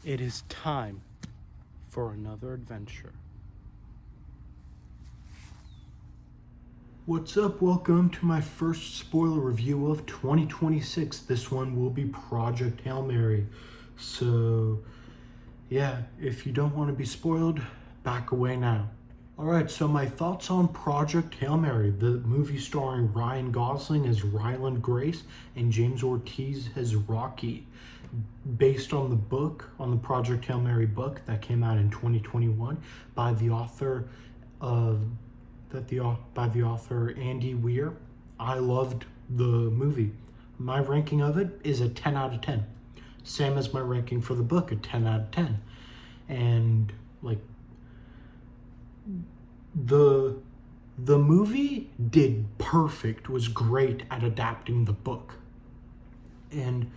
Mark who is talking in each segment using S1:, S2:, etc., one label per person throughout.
S1: It is time for another adventure. What's up? Welcome to my first spoiler review of 2026. This one will be Project Hail Mary. So, yeah, if you don't want to be spoiled, back away now. Alright, so my thoughts on Project Hail Mary, the movie starring Ryan Gosling as Ryland Grace and James Ortiz as Rocky, based on the book, on the Project Hail Mary book that came out in 2021 by the author Andy Weir. I loved the movie. My ranking of it is a 10 out of 10. Same as my ranking for the book, a 10 out of 10. And like the movie did perfect, was great at adapting the book. And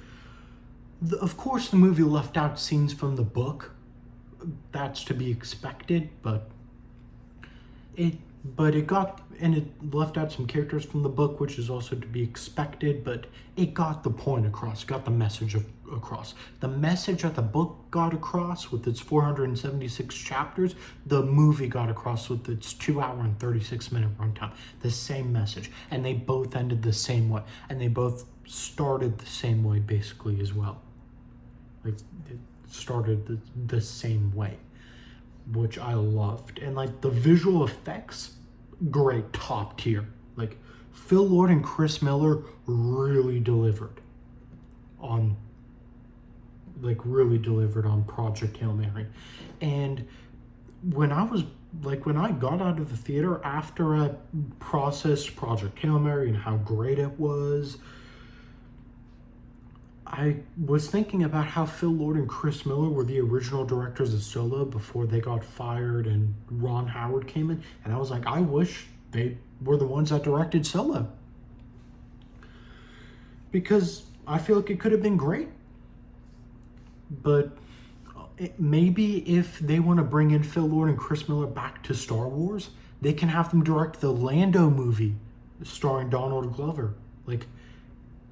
S1: of course the movie left out scenes from the book. That's to be expected, but it left out some characters from the book, which is also to be expected, but it got the point across, got the message across. The message that the book got across with its 476 chapters, the movie got across with its 2 hour and 36-minute runtime. The same message, and they both ended the same way, and they both started the same way basically as well. Like, it started the same way, which I loved. And like the visual effects, great, top tier. Like Phil Lord and Chris Miller really delivered on Project Hail Mary. And when I got out of the theater after I processed Project Hail Mary and how great it was, I was thinking about how Phil Lord and Chris Miller were the original directors of Solo before they got fired and Ron Howard came in. And I was like, I wish they were the ones that directed Solo, because I feel like it could have been great. But maybe if they want to bring in Phil Lord and Chris Miller back to Star Wars, they can have them direct the Lando movie starring Donald Glover. Like,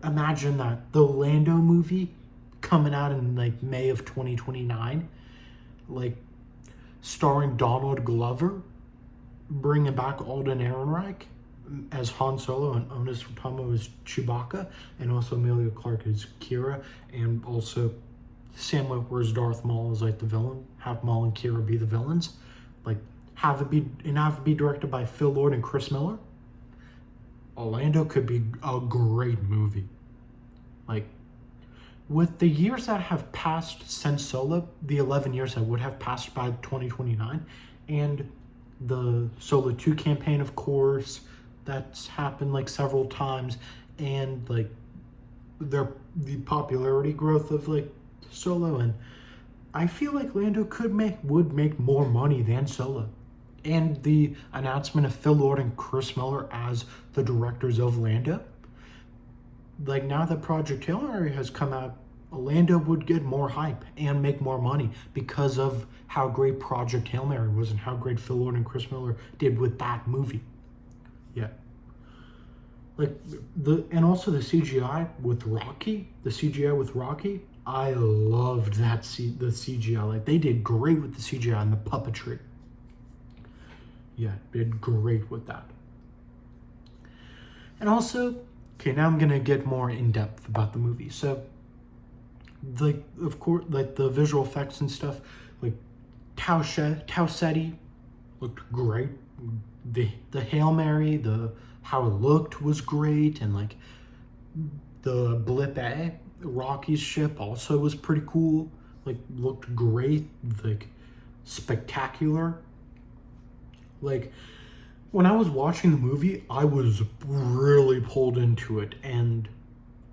S1: imagine that, the Lando movie coming out in like May of 2029, like starring Donald Glover, bringing back Alden Ehrenreich as Han Solo and Onis Rotamo as Chewbacca, and also Emilia Clarke as Kira, and also Sam Witwer as Darth Maul as like the villain. Have Maul and Kira be the villains, like have it be directed by Phil Lord and Chris Miller. Orlando could be a great movie. Like, with the years that have passed since Solo, the 11 years that would have passed by 2029, and the Solo 2 campaign, of course, that's happened like several times, and like the popularity growth of like Solo, and I feel like Lando would make more money than Solo. And the announcement of Phil Lord and Chris Miller as the directors of Lando, like now that Project Hail Mary has come out, Lando would get more hype and make more money because of how great Project Hail Mary was and how great Phil Lord and Chris Miller did with that movie. Yeah. Like and also the CGI with Rocky, I loved the CGI. Like, they did great with the CGI and the puppetry. Yeah, did great with that. And also, okay, now I'm gonna get more in depth about the movie. So, like, of course, like the visual effects and stuff, like Tau Ceti looked great. The Hail Mary, how it looked was great, and like the Blip A, Rocky's ship, also was pretty cool. Like, looked great, like spectacular. Like, when I was watching the movie, I was really pulled into it, and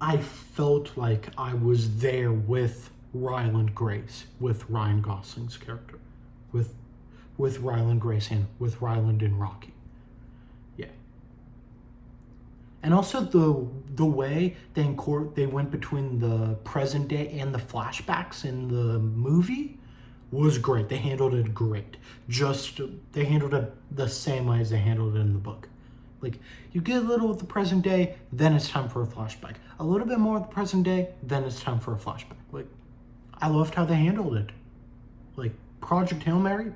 S1: I felt like I was there with Ryland Grace, with Ryan Gosling's character, with Ryland Grace and with Ryland and Rocky. Yeah. And also the way they went between the present day and the flashbacks in the movie was great. They handled it great. They handled it the same way as they handled it in the book. Like, you get a little of the present day, then it's time for a flashback. A little bit more of the present day, then it's time for a flashback. Like, I loved how they handled it. Like Project Hail Mary,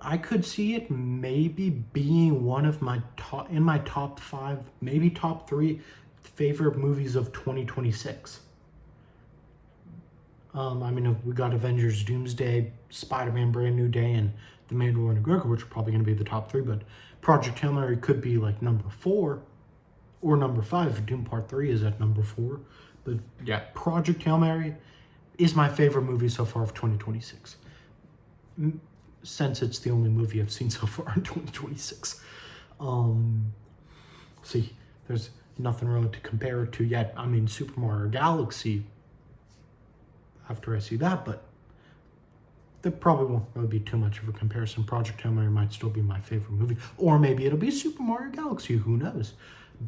S1: I could see it maybe being one of my top 5, maybe top 3 favorite movies of 2026. I mean, we got Avengers Doomsday, Spider-Man Brand New Day, and The Mandalorian and Grogu, which are probably going to be the top 3, but Project Hail Mary could be like number 4 or number 5. Doom Part 3 is at number 4. But yeah, Project Hail Mary is my favorite movie so far of 2026. Since it's the only movie I've seen so far in 2026. See, there's nothing really to compare it to yet. I mean, Super Mario Galaxy, after I see that, but there probably won't really be too much of a comparison. Project Hail Mary might still be my favorite movie, or maybe it'll be Super Mario Galaxy, who knows.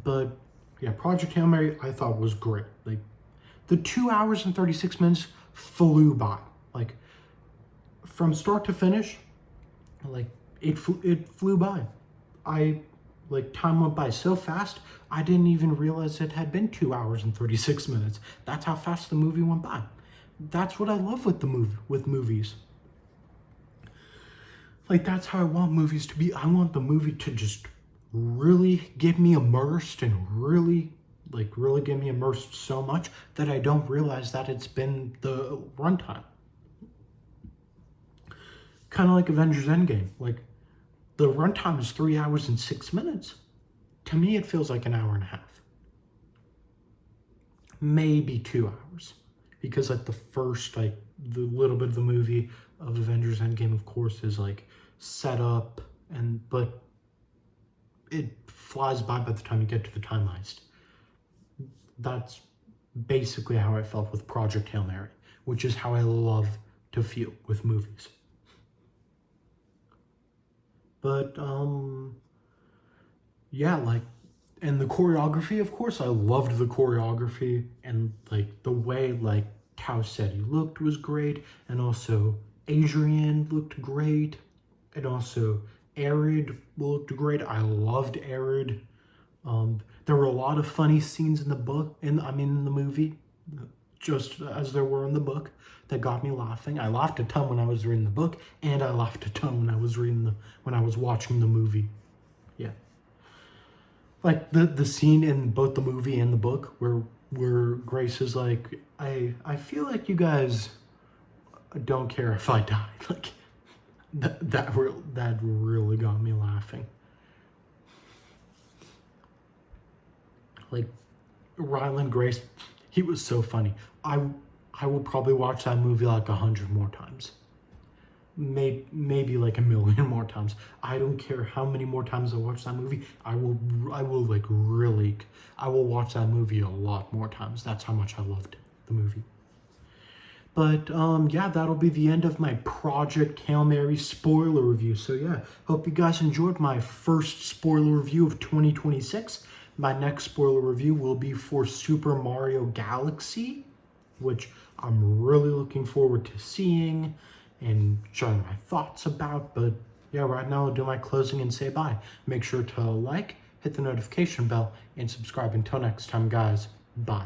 S1: But yeah, Project Hail Mary I thought was great. Like, the 2 hours and 36 minutes flew by. Like, from start to finish, like, it flew by. Time went by so fast, I didn't even realize it had been 2 hours and 36 minutes. That's how fast the movie went by. That's what I love with movies. Like, that's how I want movies to be. I want the movie to just really get me immersed and really get me immersed so much that I don't realize that it's been the runtime. Kind of like Avengers Endgame. Like, the runtime is 3 hours and 6 minutes. To me, it feels like an hour and a half. Maybe 2 hours. Because like the first, like the little bit of the movie of Avengers Endgame, of course, is like set up, but it flies by the time you get to the time heist. That's basically how I felt with Project Hail Mary, which is how I love to feel with movies. But yeah, like, and the choreography, of course, I loved the choreography, and like the way like Tau Ceti looked was great, and also Adrian looked great, and also Arid looked great. I loved Arid. There were a lot of funny scenes in the book, in the movie, just as there were in the book, that got me laughing. I laughed a ton when I was reading the book, and I laughed a ton when I was watching the movie. Yeah. Like the scene in both the movie and the book where Grace is like, I feel like you guys don't care if I die. Like, that really got me laughing. Like, Ryland Grace, he was so funny. I will probably watch that movie like 100 more times. Maybe like 1,000,000 more times. I don't care how many more times I watch that movie. I will watch that movie a lot more times. That's how much I loved the movie. But yeah, that'll be the end of my Project Hail Mary spoiler review. So yeah, hope you guys enjoyed my first spoiler review of 2026. My next spoiler review will be for Super Mario Galaxy, which I'm really looking forward to seeing and showing my thoughts about. But yeah, right now I'll do my closing and say bye. Make sure to like, hit the notification bell, and subscribe. Until next time, guys, bye.